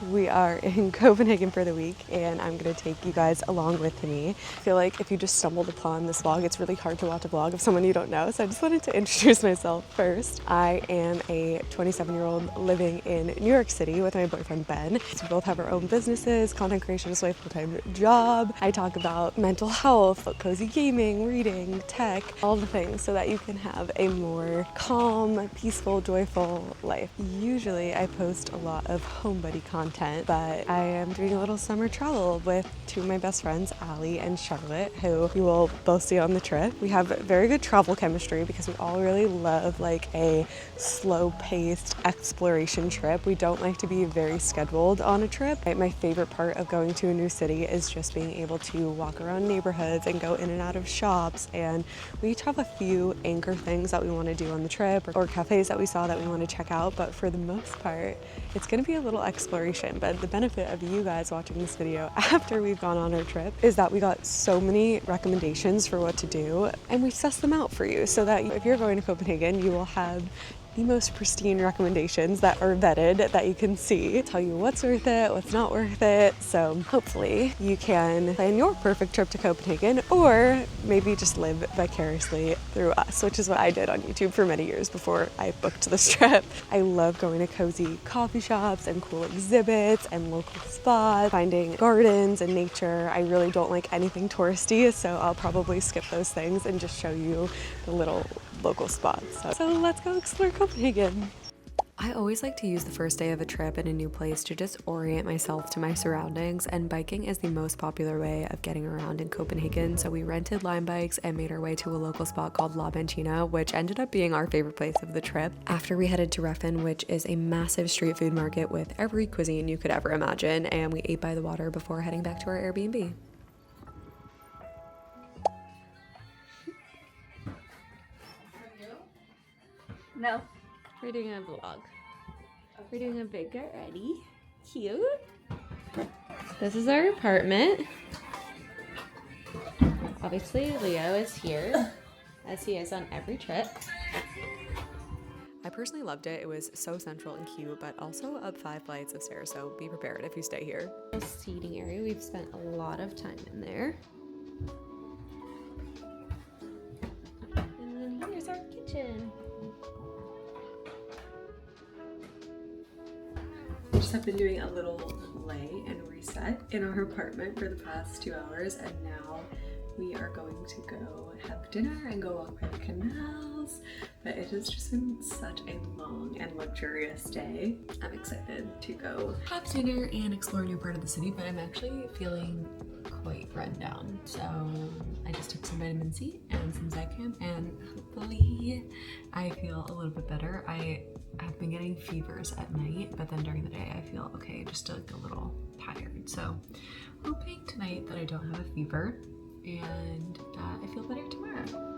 We are in Copenhagen for the week and I'm gonna take you guys along with me. I feel like if you just stumbled upon this vlog, it's really hard to watch a vlog of someone you don't know. So I just wanted to introduce myself first. I am a 27-year-old living in New York City with my boyfriend Ben. So we both have our own businesses. Content creation is my full-time job. I talk about mental health, cozy gaming, reading, tech, all the things so that you can have a more calm, peaceful, joyful life. Usually I post a lot of homebody content, but I am doing a little summer travel with two of my best friends, Allie and Charlotte, who you will both see on the trip. We have very good travel chemistry because we all really love like a slow-paced exploration trip. We don't like to be very scheduled on a trip. My favorite part of going to a new city is just being able to walk around neighborhoods and go in and out of shops, and we each have a few anchor things that we want to do on the trip or cafes that we saw that we want to check out, but for the most part it's going to be a little exploration. But the benefit of you guys watching this video after we've gone on our trip is that we got so many recommendations for what to do and we suss them out for you so that if you're going to Copenhagen, you will have the most pristine recommendations that are vetted that you can see, tell you what's worth it, what's not worth it. So hopefully you can plan your perfect trip to Copenhagen or maybe just live vicariously through us, which is what I did on YouTube for many years before I booked this trip. I love going to cozy coffee shops and cool exhibits and local spots, finding gardens and nature. I really don't like anything touristy, so I'll probably skip those things and just show you the little local spots. So let's go explore Copenhagen. I always like to use the first day of a trip in a new place to just orient myself to my surroundings, and biking is the most popular way of getting around in Copenhagen. So we rented Lime bikes and made our way to a local spot called Banchina, which ended up being our favorite place of the trip. After we headed to Reffen, which is a massive street food market with every cuisine you could ever imagine, and we ate by the water before heading back to our Airbnb. No. We're doing a vlog. We're doing a big get ready. Cute. This is our apartment. Obviously, Leo is here, as he is on every trip. I personally loved it. It was so central and cute, but also up 5 flights of stairs, so be prepared if you stay here. Seating area, we've spent a lot of time in there. And then here's our kitchen. We just have been doing a little play and reset in our apartment for the past 2 hours, and now we are going to go have dinner and go walk by the canals. But it has just been such a long and luxurious day. I'm excited to go have dinner and explore a new part of the city, but I'm actually feeling quite run down. So I just took some vitamin C and some Zycam, and hopefully I feel a little bit better. I've been getting fevers at night, but then during the day I feel okay, just like a little tired. So hoping tonight that I don't have a fever and I feel better tomorrow.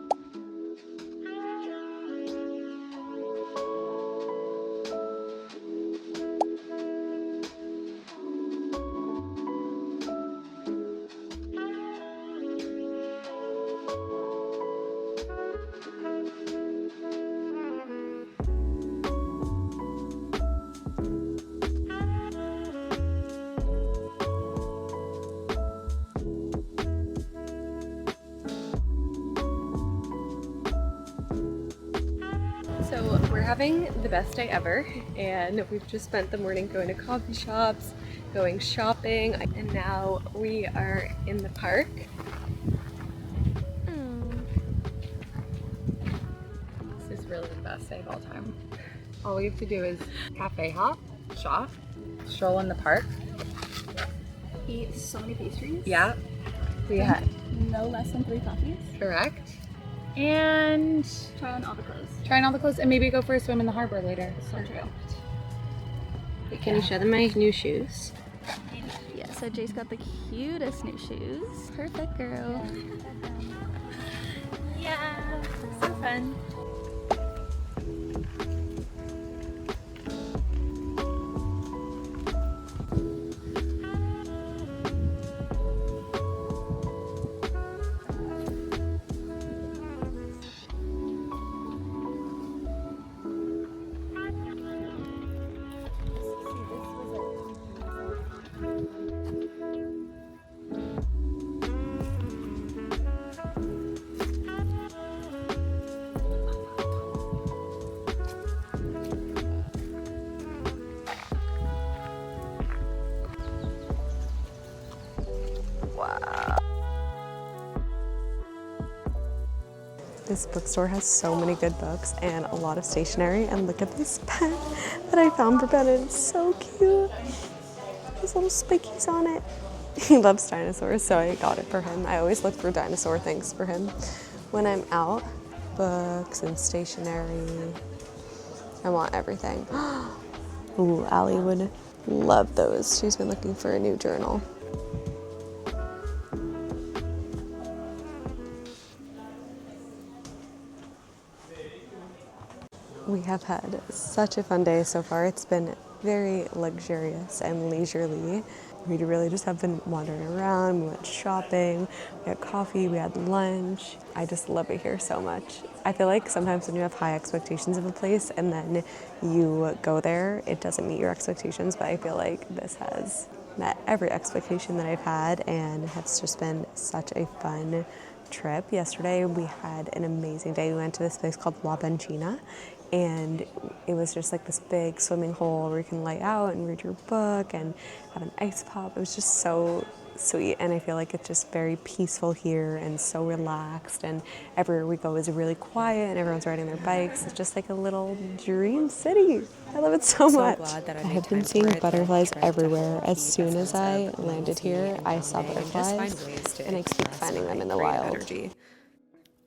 So we're having the best day ever, and we've just spent the morning going to coffee shops, going shopping, and now we are in the park. This is really the best day of all time. All we have to do is cafe hop, shop, stroll in the park. Eat so many pastries. Yeah, we had no less than 3 coffees. correct. And try on all the clothes. Try on all the clothes and maybe go for a swim in the harbor later. So true. Wait, can you show them my new shoes? Yeah, so Jace got the cutest new shoes. Perfect girl. Yeah, so fun. This bookstore has so many good books and a lot of stationery. And look at this pen that I found for Ben. It's so cute. There's little spikies on it. He loves dinosaurs, so I got it for him. I always look for dinosaur things for him when I'm out. Books and stationery. I want everything. Ooh, Allie would love those. She's been looking for a new journal. We have had such a fun day so far. It's been very luxurious and leisurely. We really just have been wandering around. We went shopping, we had coffee, we had lunch. I just love it here so much. I feel like sometimes when you have high expectations of a place and then you go there, it doesn't meet your expectations, but I feel like this has met every expectation that I've had, and it's just been such a fun trip. Yesterday we had an amazing day. We went to this place called Banchina, and it was just like this big swimming hole where you can lay out and read your book and have an ice pop. It was just so sweet, and I feel like it's just very peaceful here and so relaxed, and everywhere we go is really quiet and everyone's riding their bikes. It's just like a little dream city. I love it so much. Glad that I have been seeing butterflies everywhere. As soon as I landed here, I saw butterflies, and I keep finding them in the wild. Energy.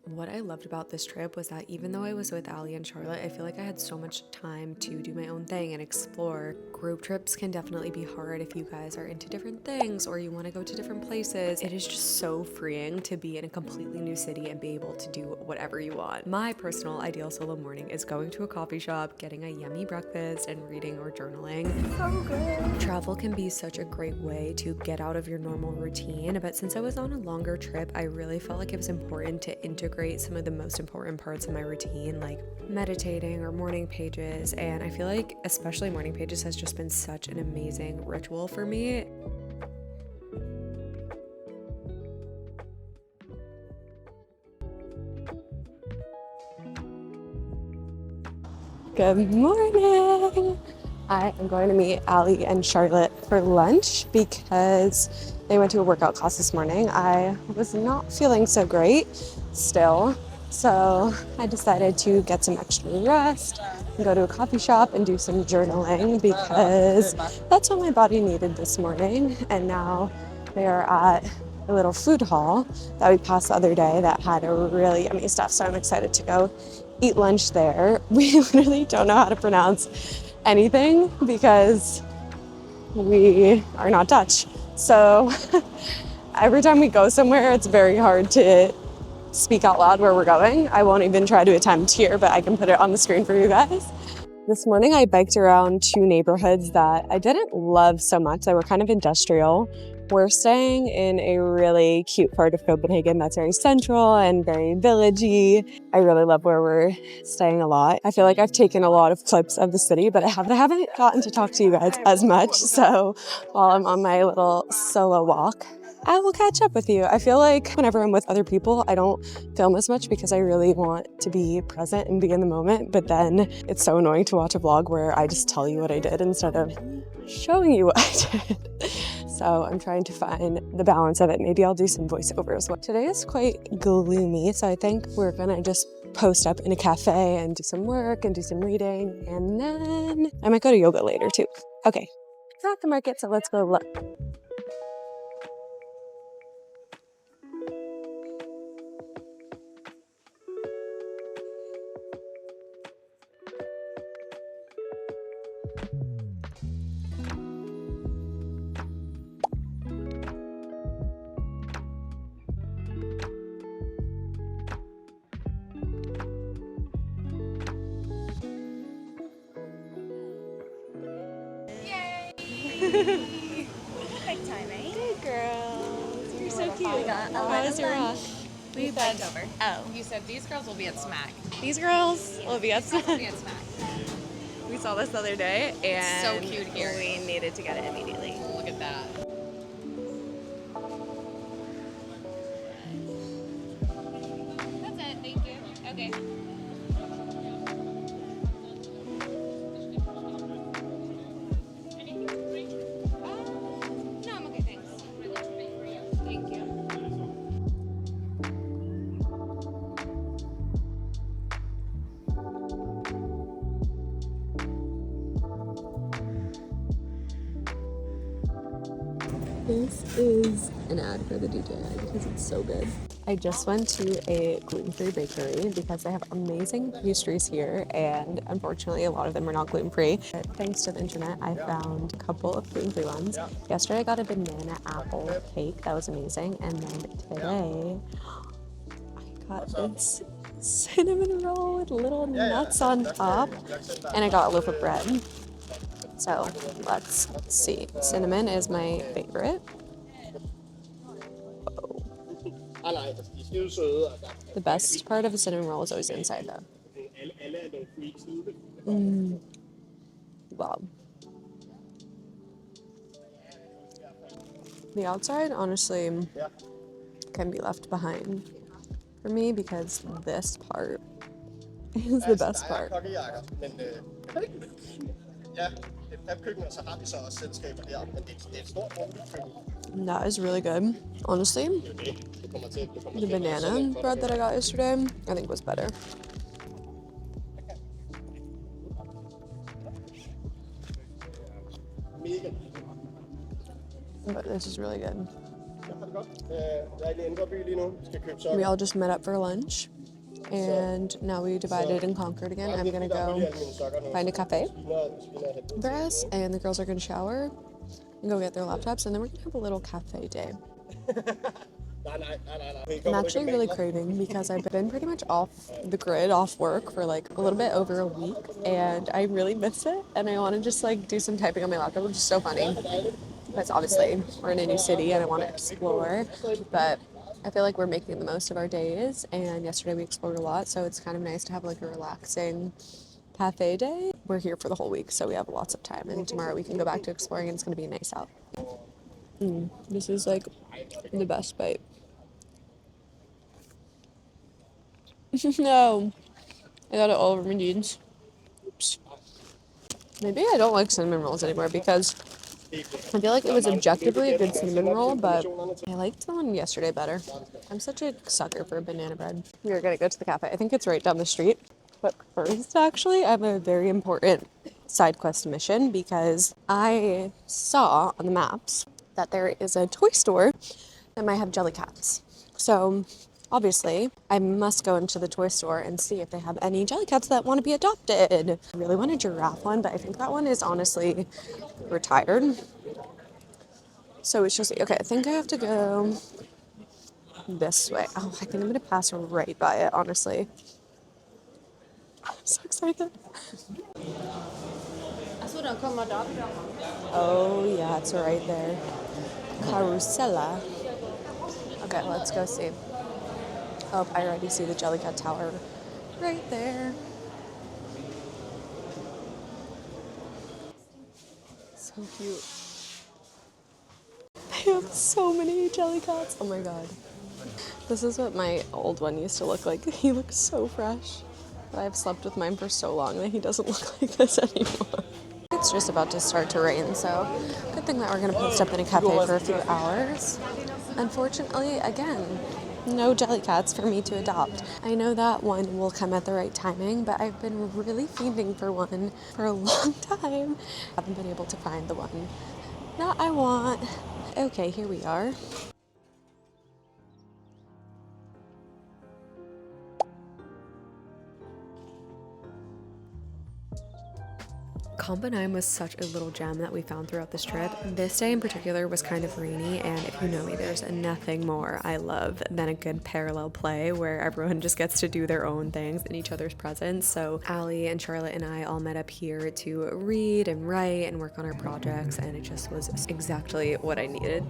What I loved about this trip was that even though I was with Allie and Charlotte, I feel like I had so much time to do my own thing and explore. Group trips can definitely be hard if you guys are into different things or you want to go to different places. It is just so freeing to be in a completely new city and be able to do whatever you want. My personal ideal solo morning is going to a coffee shop, getting a yummy breakfast, and reading or journaling. So good. Travel can be such a great way to get out of your normal routine, but since I was on a longer trip, I really felt like it was important to integrate some of the most important parts of my routine, like meditating or morning pages, and I feel like especially morning pages has just been such an amazing ritual for me. Good morning. I am going to meet Allie and Charlotte for lunch because they went to a workout class this morning. I was not feeling so great still, so I decided to get some extra rest and go to a coffee shop and do some journaling because that's what my body needed this morning. And now they are at a little food hall that we passed the other day that had a really yummy stuff, so I'm excited to go eat lunch there. We literally don't know how to pronounce anything because we are not Dutch. So every time we go somewhere, it's very hard to speak out loud where we're going. I won't even try to attempt here, but I can put it on the screen for you guys. This morning I biked around two neighborhoods that I didn't love so much. They were kind of industrial. We're staying in a really cute part of Copenhagen that's very central and very villagey. I really love where we're staying a lot. I feel like I've taken a lot of clips of the city, but I haven't gotten to talk to you guys as much. So while I'm on my little solo walk, I will catch up with you. I feel like whenever I'm with other people, I don't film as much because I really want to be present and be in the moment. But then it's so annoying to watch a vlog where I just tell you what I did instead of showing you what I did. So I'm trying to find the balance of it. Maybe I'll do some voiceover as well. Today is quite gloomy, so I think we're gonna just post up in a cafe and do some work and do some reading, and then I might go to yoga later too. Okay, we're at the market, so let's go look. Perfect timing. Good girls. You're so cute. How was your walk? We bent over. Oh. You said these girls will be at Smack. These girls will be at Will be at Smack. We saw this the other day, and so cute here. we needed to get it immediately. Look at that. That's it. Thank you. Okay. No, I'm okay. Thanks. Thank you. This is an ad for the DJI because it's so good. I just went to a gluten-free bakery because they have amazing pastries here, and unfortunately a lot of them are not gluten-free. But thanks to the internet, I found a couple of gluten-free ones. Yesterday I got a banana apple cake, that was amazing, and then today I got this cinnamon roll with little nuts on top, and I got a loaf of bread. So let's see. Cinnamon is my favorite. The best part of a cinnamon roll is always inside though. Wow. The outside honestly can be left behind for me because this part is the best part. That is really good. Honestly, the banana bread that I got yesterday, I think was better. But this is really good. We all just met up for lunch, and now we divided and conquered again. I'm gonna go find a cafe for us, and the girls are gonna shower and go get their laptops, and then we're gonna have a little cafe day. I'm actually really craving because I've been pretty much off the grid, off work for like a little bit over a week, and I really miss it, and I want to just like do some typing on my laptop, which is so funny because obviously we're in a new city and I want to explore, but I feel like we're making the most of our days, and yesterday we explored a lot, so it's kind of nice to have like a relaxing cafe day. We're here for the whole week, so we have lots of time, and tomorrow we can go back to exploring, and it's going to be nice out. This is like the best bite. No, I got it all over my jeans. Oops. Maybe I don't like cinnamon rolls anymore because I feel like it was objectively a good cinnamon roll, but I liked the one yesterday better. I'm such a sucker for banana bread. We are gonna go to the cafe. I think it's right down the street. But first, actually, I have a very important side quest mission because I saw on the maps that there is a toy store that might have jelly cats. So obviously, I must go into the toy store and see if they have any jelly cats that want to be adopted. I really want a giraffe one, but I think that one is honestly retired. So we shall see. Okay, I think I have to go this way. Oh, I think I'm going to pass right by it, honestly. I'm so excited. Oh, yeah, it's right there. Carusella. Okay, let's go see. Oh, I already see the Jellycat Tower right there. So cute. They have so many Jellycats. Oh my god. This is what my old one used to look like. He looks so fresh. But I've slept with mine for so long that he doesn't look like this anymore. It's just about to start to rain, so good thing that we're going to post up in a cafe for a few hours. Unfortunately, again, no Jellycats for me to adopt. I know that one will come at the right timing, but I've been really fiending for one for a long time. I haven't been able to find the one that I want. Okay, here we are. Copenhagen was such a little gem that we found throughout this trip. This day in particular was kind of rainy, and if you know me, there's nothing more I love than a good parallel play where everyone just gets to do their own things in each other's presence. So Allie and Charlotte and I all met up here to read and write and work on our projects, and it just was exactly what I needed.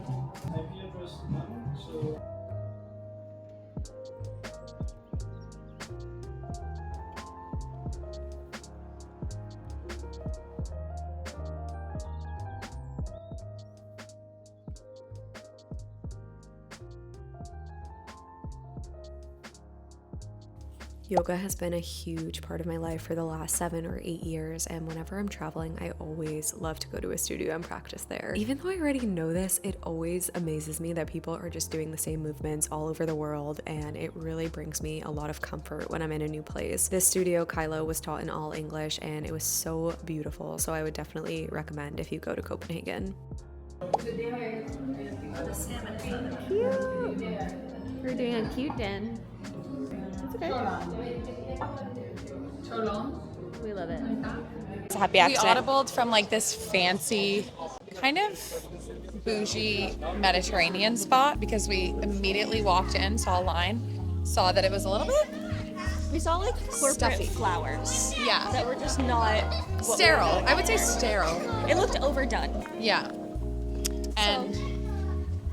Yoga has been a huge part of my life for the last 7 or 8 years, and whenever I'm traveling, I always love to go to a studio and practice there. Even though I already know this, it always amazes me that people are just doing the same movements all over the world, and it really brings me a lot of comfort when I'm in a new place. This studio, Kylo, was taught in all English, and it was so beautiful, so I would definitely recommend if you go to Copenhagen. We're doing a cute den. It's okay. We love it. It's a happy We accident. audibled from like this fancy, kind of bougie Mediterranean spot because we immediately walked in, saw a line, saw that it was a little bit We saw like corporate Stuffy. flowers. Yeah. That were just not what we sterile. wanted. I would say sterile. It looked overdone. Yeah. And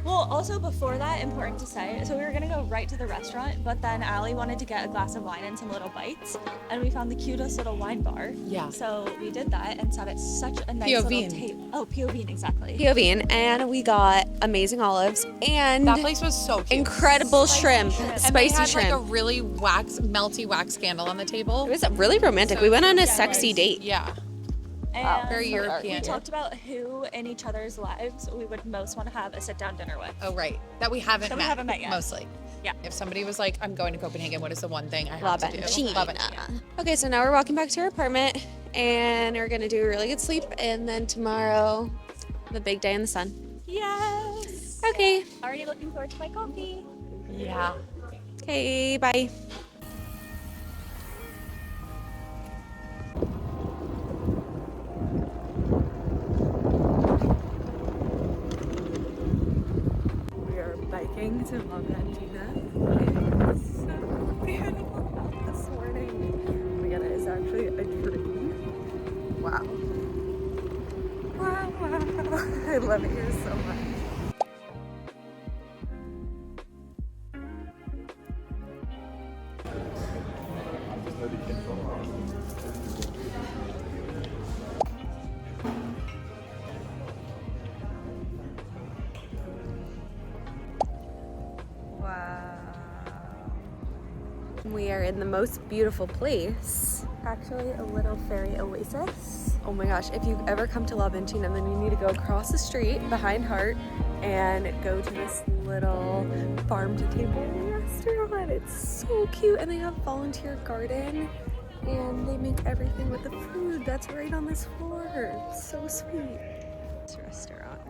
Well, also before that, important to say, so we were gonna go right to the restaurant, but then Allie wanted to get a glass of wine and some little bites, and we found the cutest little wine bar. Yeah. So we did that and sat at such a nice POV. little table. Oh, POV, exactly. POV, and we got amazing olives and that place was so cute. incredible shrimp, shrimp. And they spicy had shrimp. like a really melty wax candle on the table. It was really romantic. We went on a sexy date. Yeah. And Very European. We talked about who in each other's lives we would most want to have a sit-down dinner with. Oh, right. That we haven't met yet. mostly. Yeah. If somebody was like, I'm going to Copenhagen, what is the one thing I La have to do? Banchina. La Banchina. Okay, so now we're walking back to our apartment and we're gonna do a really good sleep, and then tomorrow, the big day in the sun. Yes. Okay. Already looking forward to my coffee. Yeah. Okay, bye. We are biking to Banchina. It's so beautiful out this morning. Oh my god, it is actually a dream. Wow. Wow, wow. I love it here so much. We are in the most beautiful place. Actually, a little fairy oasis. Oh my gosh, if you've ever come to La Banchina, then you need to go across the street behind Hart and go to this little farm-to-table restaurant. It's so cute, and they have volunteer garden, and they make everything with the food that's right on this floor. It's so sweet. This restaurant.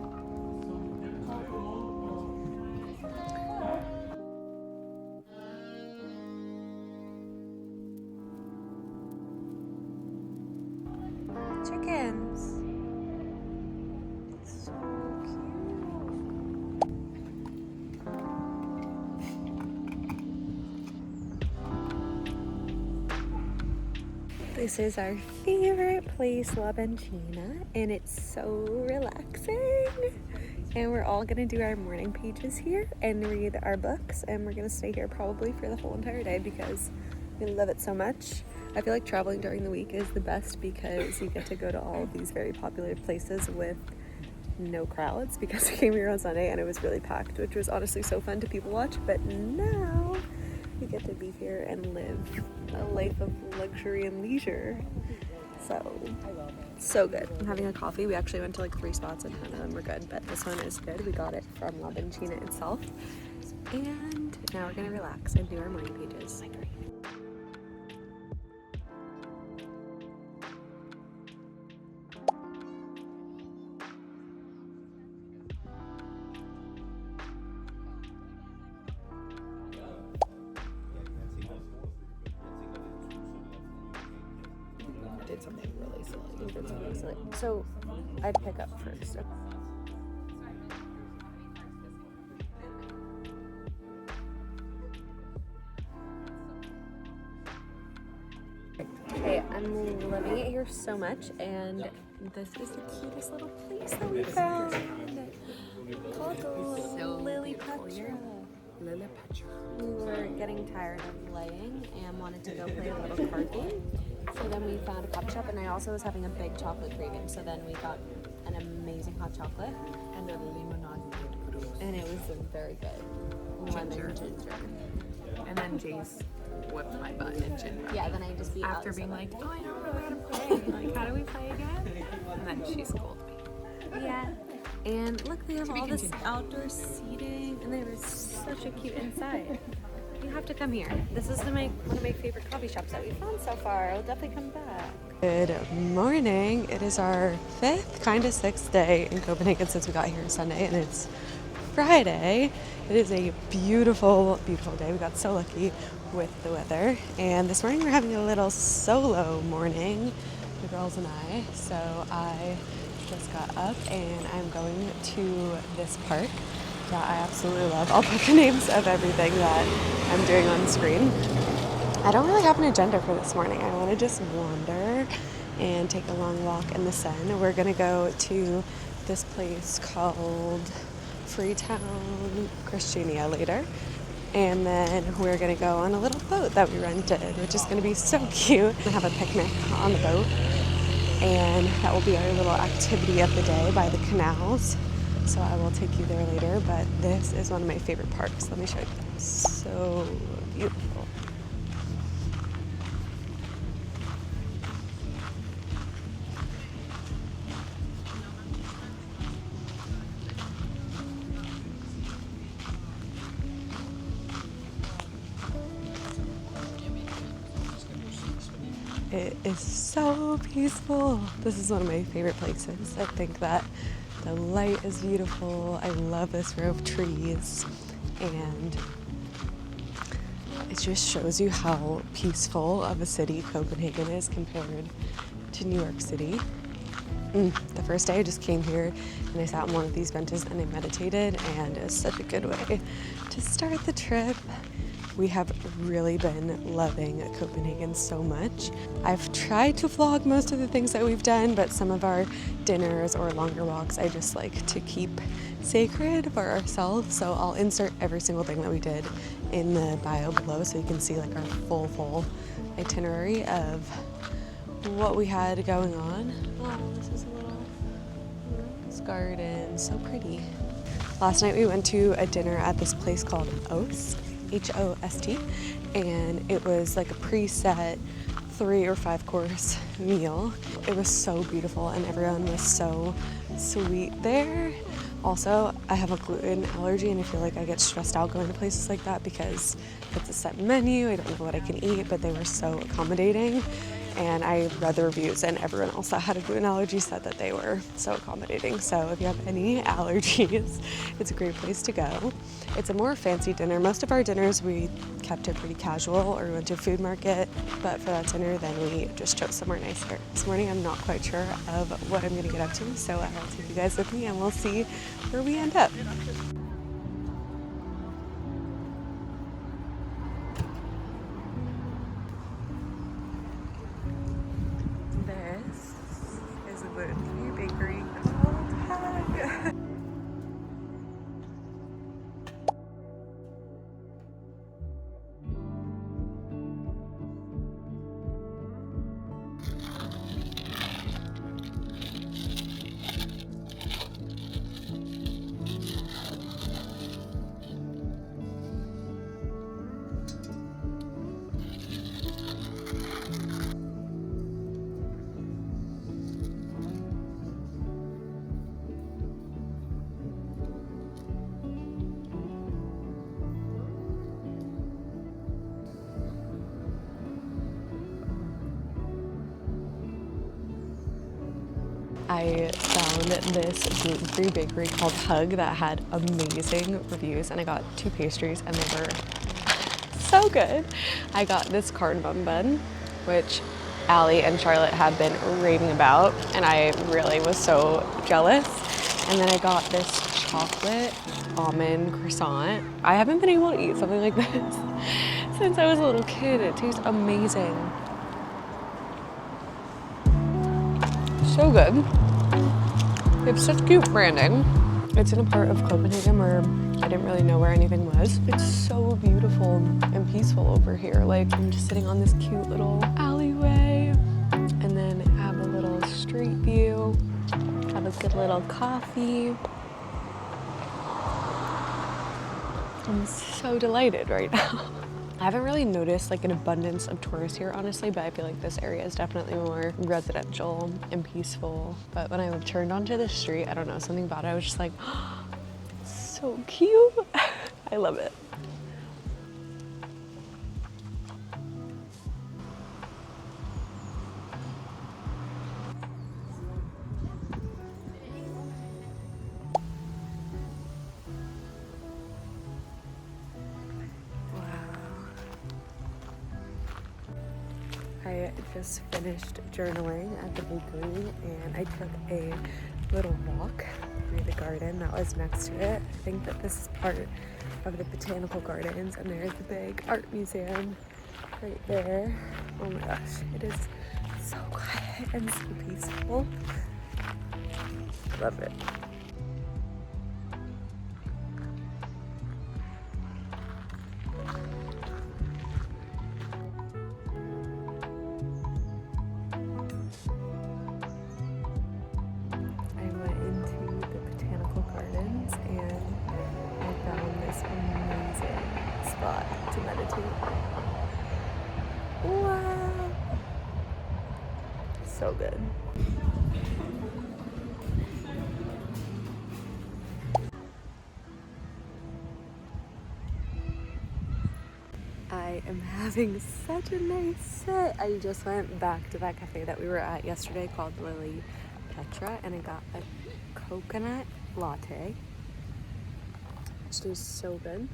Chickens. So cute. This is our favorite place, La Banchina, and it's so relaxing. And we're all gonna do our morning pages here and read our books, and we're gonna stay here probably for the whole entire day because we love it so much. I feel like traveling during the week is the best because you get to go to all of these very popular places with no crowds, because I came here on Sunday and it was really packed, which was honestly so fun to people watch. But now we get to be here and live a life of luxury and leisure. So good. I'm having a coffee. We actually went to like 3 spots and none of them were good, but this one is good. We got it from La Banchina itself. And now we're gonna relax and do our morning pages. Did something really silly. So I pick up first. Okay, I'm loving it here so much, and this is the cutest little place that we found. Called Lily Petra. We were getting tired of laying and wanted to go play a little card game. So then we found a coffee shop, and I also was having a big chocolate craving. So then we got an amazing hot chocolate and a limonade, and it was very good. Lemon ginger. And then Jace whipped my butt in ginger. Yeah, then I just beat After Alex being up. like, oh, I don't know how to play. Like, how do we play again? And then she schooled me. Yeah. And look, they have To be all this continued. outdoor seating, and they were such a cute inside. You have to come here. This is one of my favorite coffee shops that we've found so far. I'll definitely come back. Good morning. It is our 5th, kind of 6th day in Copenhagen since we got here Sunday, and it's Friday. It is a beautiful, beautiful day. We got so lucky with the weather. And this morning we're having a little solo morning, the girls and I. So I just got up and I'm going to this park that I absolutely love. I'll put the names of everything that I'm doing on the screen. I don't really have an agenda for this morning. I want to just wander and take a long walk in the sun. We're going to go to this place called Freetown, Christiania later. And then we're going to go on a little boat that we rented, which is going to be so cute. We have a picnic on the boat. And that will be our little activity of the day by the canals. So I will take you there later, but this is one of my favorite parks. Let me show you. So beautiful. It is so peaceful. This is one of my favorite places. I think that the light is beautiful. I love this row of trees, and it just shows you how peaceful of a city Copenhagen is compared to New York City. The first day I just came here and I sat on one of these benches and I meditated, and it was such a good way to start the trip. We have really been loving Copenhagen so much. I've tried to vlog most of the things that we've done, but some of our dinners or longer walks I just like to keep sacred for ourselves. So I'll insert every single thing that we did in the bio below so you can see like our full itinerary of what we had going on. Oh, this is a little rose garden, so pretty. Last night we went to a dinner at this place called Ost. H-O-S-T, and it was like a preset 3 or 5 course meal. It was so beautiful and everyone was so sweet there. Also, I have a gluten allergy and I feel like I get stressed out going to places like that because it's a set menu, I don't know what I can eat, but they were so accommodating. And I read the reviews and everyone else that had a gluten allergy said that they were so accommodating. So if you have any allergies, it's a great place to go. It's a more fancy dinner. Most of our dinners, we kept it pretty casual or we went to a food market. But for that dinner, then we just chose somewhere nicer. This morning, I'm not quite sure of what I'm gonna get up to. So I'll take you guys with me and we'll see where we end up. I found this gluten-free bakery called Hug that had amazing reviews, and I got 2 pastries and they were so good. I got this cardamom bun, which Allie and Charlotte have been raving about, and I really was so jealous. And then I got this chocolate almond croissant. I haven't been able to eat something like this since I was a little kid. It tastes amazing. So good. They have such cute branding. It's in a part of Copenhagen where I didn't really know where anything was. It's so beautiful and peaceful over here. Like, I'm just sitting on this cute little alleyway, and then I have a little street view, have a good little coffee. I'm so delighted right now. I haven't really noticed like an abundance of tourists here, honestly, but I feel like this area is definitely more residential and peaceful. But when I turned onto the street, I don't know, something about it, I was just like, oh, so cute. I love it. I just finished journaling at the bakery and I took a little walk through the garden that was next to it. I think that this is part of the botanical gardens, and there's the big art museum right there. Oh my gosh, it is so quiet and so peaceful. Love it. To meditate. Wow. So good. I am having such a nice sit. I just went back to that cafe that we were at yesterday called Lille Petra, and I got a coconut latte, which was so good.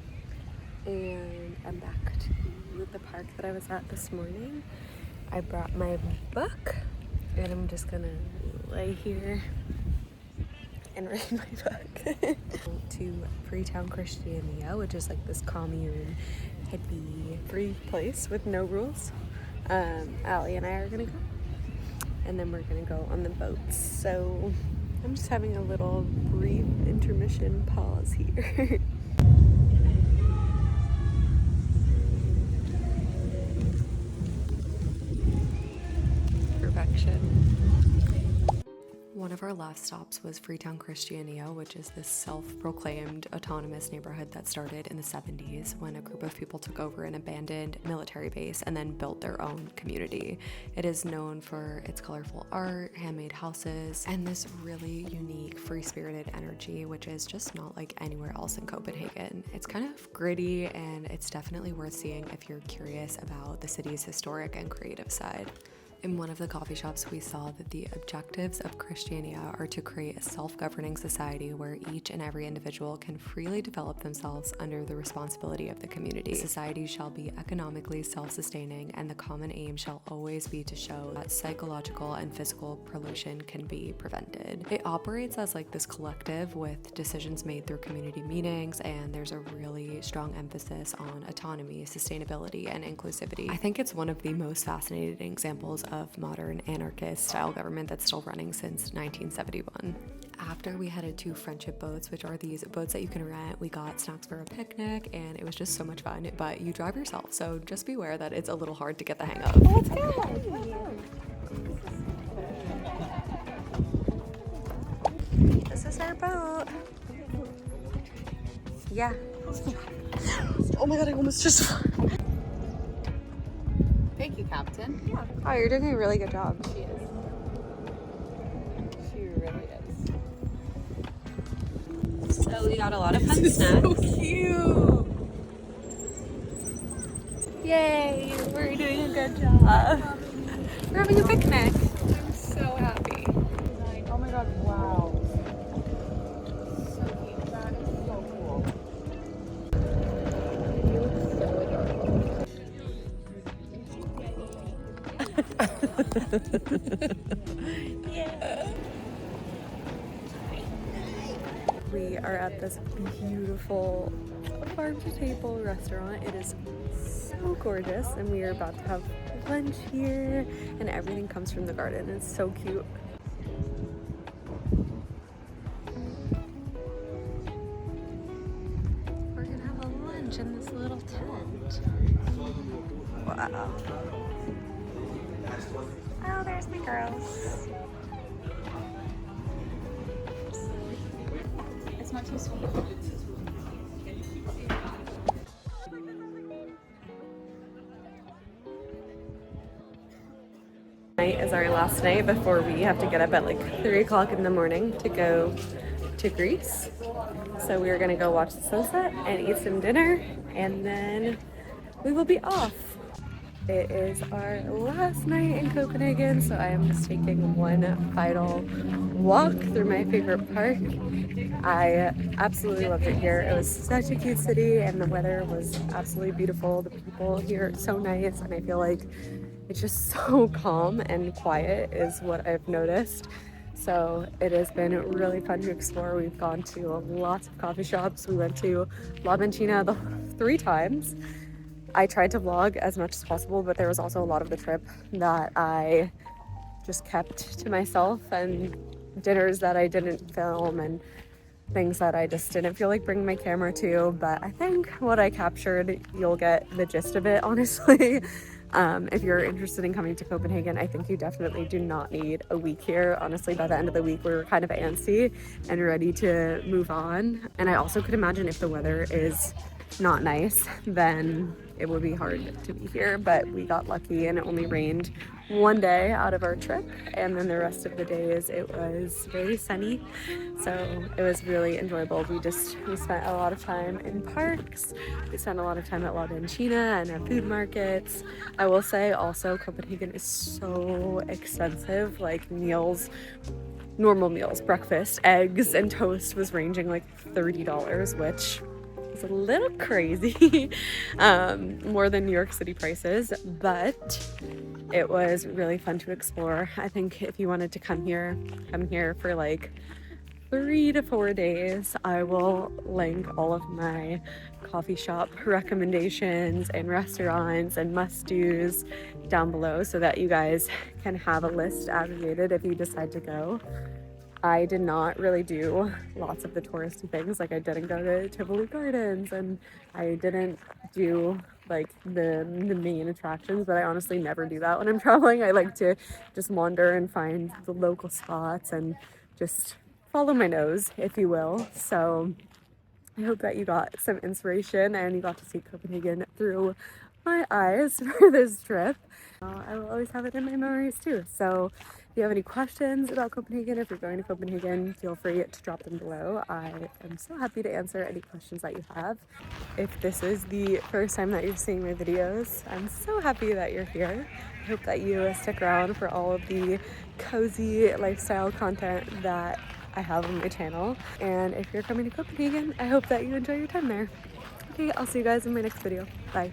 And I'm back to the park that I was at this morning. I brought my book and I'm just gonna lay here and read my book. To Freetown, Christiania, which is like this commune, hippie, free place with no rules. Allie and I are gonna go, and then we're gonna go on the boats. So I'm just having a little brief intermission pause here. One of our last stops was Freetown, Christiania, which is this self-proclaimed autonomous neighborhood that started in the 70s when a group of people took over an abandoned military base and then built their own community. It is known for its colorful art, handmade houses, and this really unique, free-spirited energy, which is just not like anywhere else in Copenhagen. It's kind of gritty, and it's definitely worth seeing if you're curious about the city's historic and creative side. In one of the coffee shops, we saw that the objectives of Christiania are to create a self-governing society where each and every individual can freely develop themselves under the responsibility of the community. Society shall be economically self-sustaining, and the common aim shall always be to show that psychological and physical pollution can be prevented. It operates as like this collective with decisions made through community meetings, and there's a really strong emphasis on autonomy, sustainability, and inclusivity. I think it's one of the most fascinating examples of modern anarchist style government that's still running since 1971. After we headed to friendship boats, which are these boats that you can rent, we got snacks for a picnic, and it was just so much fun. But you drive yourself, so just beware that it's a little hard to get the hang of. Let's go. This is our boat. Yeah. Oh my god, I almost just. Thank you, Captain. Yeah. Oh, you're doing a really good job. She is. She really is. So we got a lot of fun snacks. So cute. Yay! We're doing a good job. We're having a picnic. I'm so happy. Oh my god, wow. So cute. That is so cool. You look so adorable. Yeah. We are at this beautiful farm to table restaurant. It is so gorgeous, and we are about to have lunch here, and everything comes from the garden. It's so cute. We're gonna have a lunch in this little tent. Wow. Oh, there's my girls. It's not too sweet. Tonight is our last night before we have to get up at like 3 o'clock in the morning to go to Greece. So we are gonna go watch the sunset and eat some dinner, and then we will be off. It is our last night in Copenhagen, so I am just taking one final walk through my favorite park. I absolutely loved it here. It was such a cute city, and the weather was absolutely beautiful. The people here are so nice, and I feel like it's just so calm and quiet is what I've noticed. So it has been really fun to explore. We've gone to lots of coffee shops. We went to La Banchina 3 times. I tried to vlog as much as possible, but there was also a lot of the trip that I just kept to myself, and dinners that I didn't film and things that I just didn't feel like bringing my camera to. But I think what I captured, you'll get the gist of it, honestly. If you're interested in coming to Copenhagen, I think you definitely do not need a week here. Honestly, by the end of the week, we were kind of antsy and ready to move on. And I also could imagine if the weather is not nice, then it would be hard to be here. But we got lucky and it only rained one day out of our trip, and then the rest of the days it was very sunny, so it was really enjoyable. We spent a lot of time in parks, we spent a lot of time at La Banchina and at food markets. I will say also Copenhagen is so expensive. Like meals, normal meals, breakfast, eggs and toast was ranging like $30, which is a little crazy. More than New York City prices, but it was really fun to explore. I think if you wanted to come here for like 3 to 4 days. I will link all of my coffee shop recommendations and restaurants and must-dos down below so that you guys can have a list aggregated if you decide to go. I did not really do lots of the touristy things. Like I didn't go to Tivoli Gardens and I didn't do like the main attractions, but I honestly never do that when I'm traveling. I like to just wander and find the local spots and just follow my nose, if you will. So I hope that you got some inspiration and you got to see Copenhagen through my eyes for this trip. I will always have it in my memories too. So if you have any questions about Copenhagen, if you're going to Copenhagen, feel free to drop them below. I am so happy to answer any questions that you have. If this is the first time that you're seeing my videos, I'm so happy that you're here. I hope that you stick around for all of the cozy lifestyle content that I have on my channel. And if you're coming to Copenhagen, I hope that you enjoy your time there. Okay, I'll see you guys in my next video. Bye.